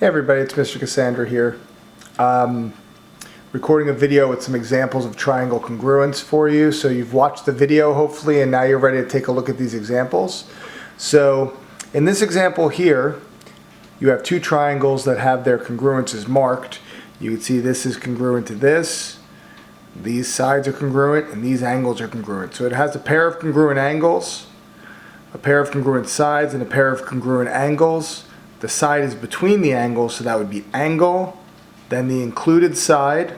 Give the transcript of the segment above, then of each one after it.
Hey everybody, it's Mr. Cassandra here. Recording a video with some examples of triangle congruence for you. So you've watched the video hopefully and now you're ready to take a look at these examples. So in this example here, you have two triangles that have their congruences marked. You can see this is congruent to this, these sides are congruent, and these angles are congruent. So it has a pair of congruent angles, a pair of congruent sides, and a pair of congruent angles. The side is between the angles, so that would be angle, then the included side,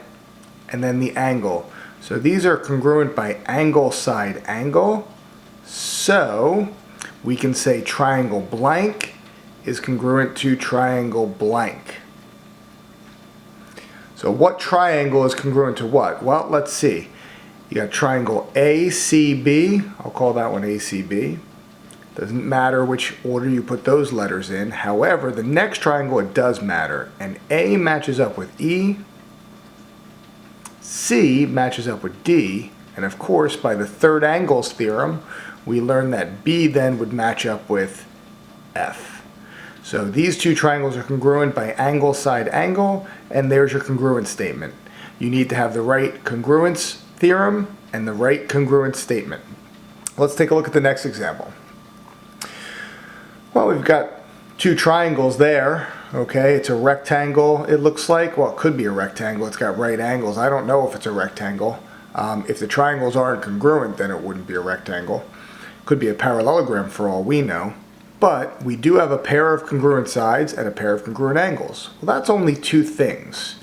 and then the angle. So these are congruent by angle, side, angle. So we can say triangle blank is congruent to triangle blank. So what triangle is congruent to what? Well, let's see. You got triangle ACB. I'll call that one ACB. Doesn't matter which order you put those letters in. However, the next triangle, it does matter. And A matches up with E, C matches up with D, and of course, by the third angles theorem, we learned that B then would match up with F. So these two triangles are congruent by angle, side, angle, and there's your congruence statement. You need to have the right congruence theorem and the right congruence statement. Let's take a look at the next example. Well, we've got two triangles there, okay? It's a rectangle, it looks like. Well, it could be a rectangle. It's got right angles. I don't know if it's a rectangle. If the triangles aren't congruent, then it wouldn't be a rectangle. It could be a parallelogram for all we know. But we do have a pair of congruent sides and a pair of congruent angles. Well, that's only two things.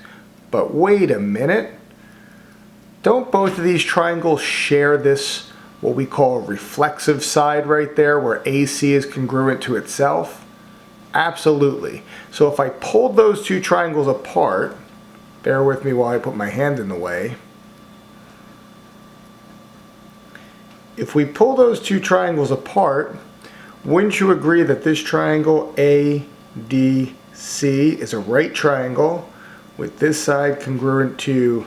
But wait a minute. Don't both of these triangles share this, what we call a reflexive side right there, where AC is congruent to itself? Absolutely. So if I pulled those two triangles apart, bear with me while I put my hand in the way. If we pull those two triangles apart, wouldn't you agree that this triangle ADC is a right triangle with this side congruent to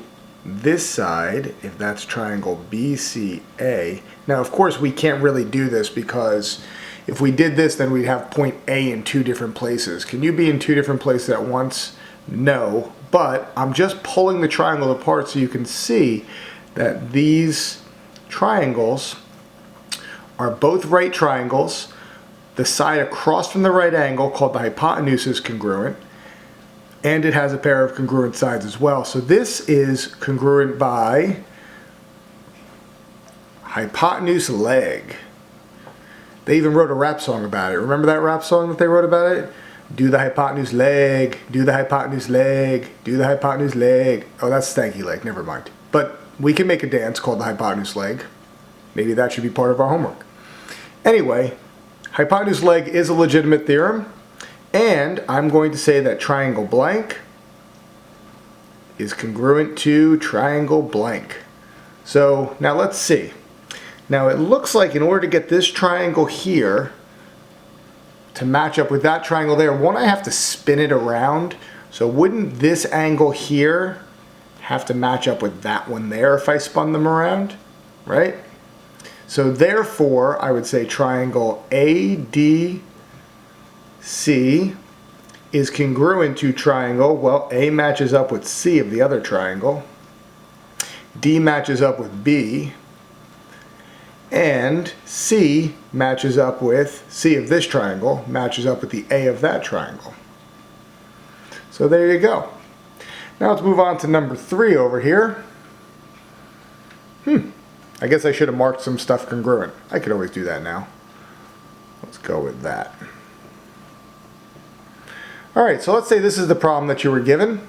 this side, if that's triangle BCA. Now, of course, we can't really do this because if we did this, then we'd have point A in two different places. Can you be in two different places at once? No, but I'm just pulling the triangle apart so you can see that these triangles are both right triangles. The side across from the right angle, called the hypotenuse, is congruent. And it has a pair of congruent sides as well. So this is congruent by hypotenuse leg. They even wrote a rap song about it. Remember that rap song that they wrote about it? Do the hypotenuse leg, do the hypotenuse leg, do the hypotenuse leg. Oh, that's stanky leg, never mind. But we can make a dance called the hypotenuse leg. Maybe that should be part of our homework. Anyway, hypotenuse leg is a legitimate theorem. And I'm going to say that triangle blank is congruent to triangle blank. So now let's see. Now it looks like in order to get this triangle here to match up with that triangle there, won't I have to spin it around? So wouldn't this angle here have to match up with that one there if I spun them around, right? So therefore, I would say triangle ADC is congruent to triangle, well, A matches up with C of the other triangle, D matches up with B, and C matches up with, C of this triangle matches up with the A of that triangle. So there you go. Now let's move on to number 3 over here. I guess I should have marked some stuff congruent. I could always do that now. Let's go with that. Alright, so let's say this is the problem that you were given,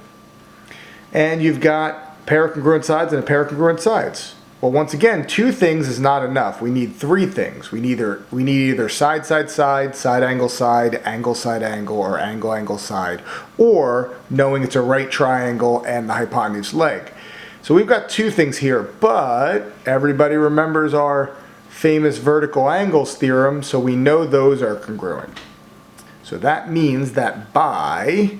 and you've got a pair of congruent sides and a pair of congruent sides. Well, once again, two things is not enough. We need three things. We need either side, side, side, side, angle, angle, or angle, angle, side, or knowing it's a right triangle and the hypotenuse leg. So we've got two things here, but everybody remembers our famous vertical angles theorem, so we know those are congruent. So that means that by,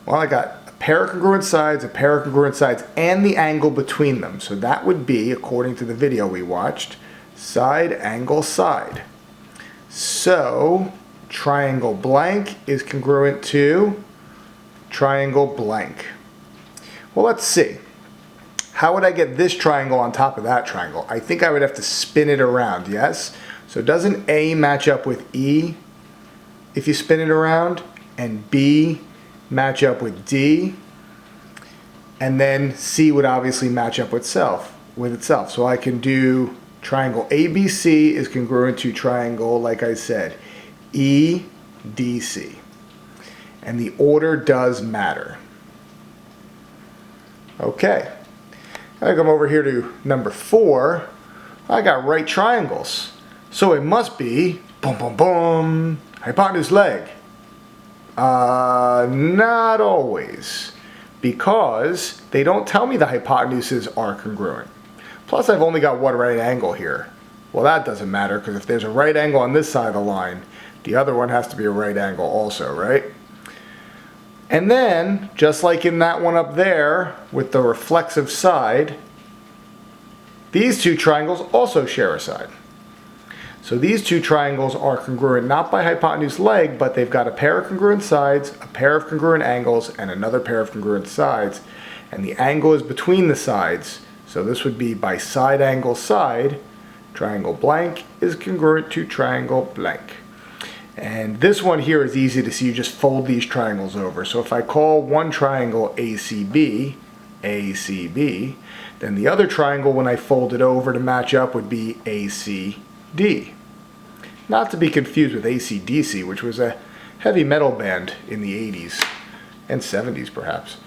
well, I got a pair of congruent sides, a pair of congruent sides, and the angle between them. So that would be, according to the video we watched, side, angle, side. So triangle blank is congruent to triangle blank. Well, let's see. How would I get this triangle on top of that triangle? I think I would have to spin it around, yes? So doesn't A match up with E if you spin it around? And B match up with D? And then C would obviously match up with itself. So I can do triangle ABC is congruent to triangle, like I said, EDC. And the order does matter. Okay. I come over here to number 4. I got right triangles. So it must be, boom, boom, boom, hypotenuse leg. Not always. Because they don't tell me the hypotenuses are congruent. Plus I've only got one right angle here. Well, that doesn't matter, because if there's a right angle on this side of the line, the other one has to be a right angle also, right? And then, just like in that one up there with the reflexive side, these two triangles also share a side. So these two triangles are congruent not by hypotenuse leg, but they've got a pair of congruent sides, a pair of congruent angles, and another pair of congruent sides. And the angle is between the sides. So this would be by side angle side, triangle blank is congruent to triangle blank. And this one here is easy to see. You just fold these triangles over. So if I call one triangle ACB, ACB, then the other triangle when I fold it over to match up would be ACD. Not to be confused with AC/DC, which was a heavy metal band in the 80s and 70s perhaps.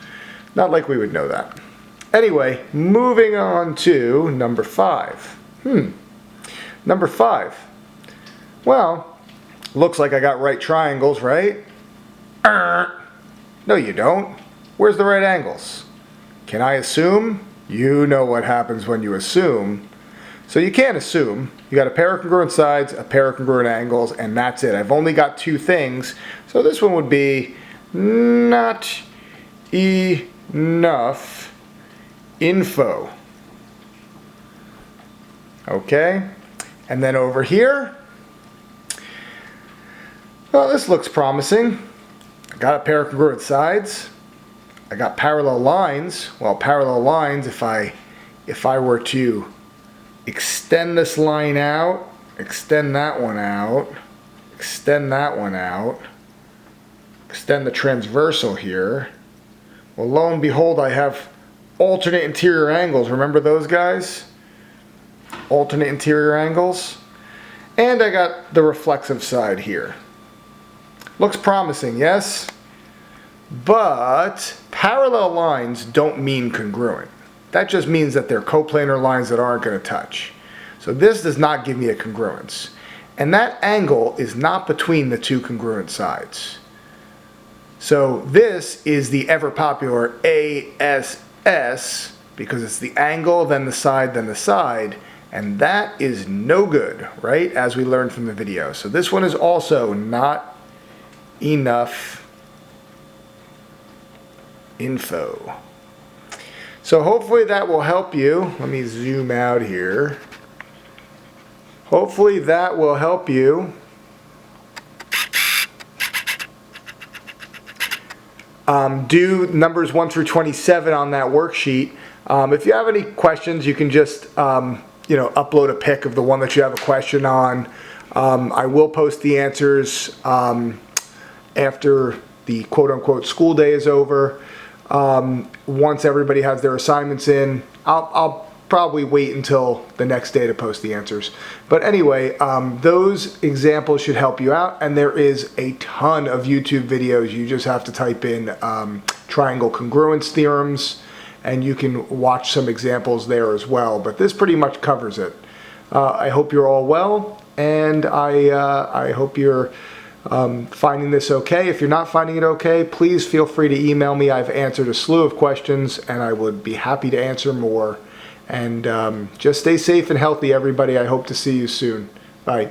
Not like we would know that. Anyway, moving on to number 5. Number 5. Well, looks like I got right triangles, right? No, you don't. Where's the right angles? Can I assume? You know what happens when you assume. So you can't assume. You got a pair of congruent sides, a pair of congruent angles, and that's it. I've only got 2 things. So this one would be not enough info. Okay? And then over here, well, this looks promising. I got a pair of congruent sides. I got parallel lines. Well, parallel lines, if I were to extend this line out, extend that one out, extend that one out, extend the transversal here, well, lo and behold, I have alternate interior angles. Remember those guys? Alternate interior angles. And I got the reflexive side here. Looks promising, yes? But parallel lines don't mean congruent. That just means that they're coplanar lines that aren't going to touch. So this does not give me a congruence. And that angle is not between the 2 congruent sides. So this is the ever popular ASS, because it's the angle, then the side, and that is no good, right? As we learned from the video. So this one is also not enough info. So hopefully that will help you. Let me zoom out here. Hopefully that will help you do numbers 1 through 27 on that worksheet. If you have any questions, you can just upload a pic of the one that you have a question on. I will post the answers after the quote-unquote school day is over. Once everybody has their assignments in, I'll probably wait until the next day to post the answers. But anyway, those examples should help you out, and there is a ton of YouTube videos. You just have to type in triangle congruence theorems, and you can watch some examples there as well. But this pretty much covers it. I hope you're all well, and I hope you're finding this okay. If you're not finding it okay, please feel free to email me. I've answered a slew of questions, and I would be happy to answer more. And just stay safe and healthy, everybody. I hope to see you soon. Bye.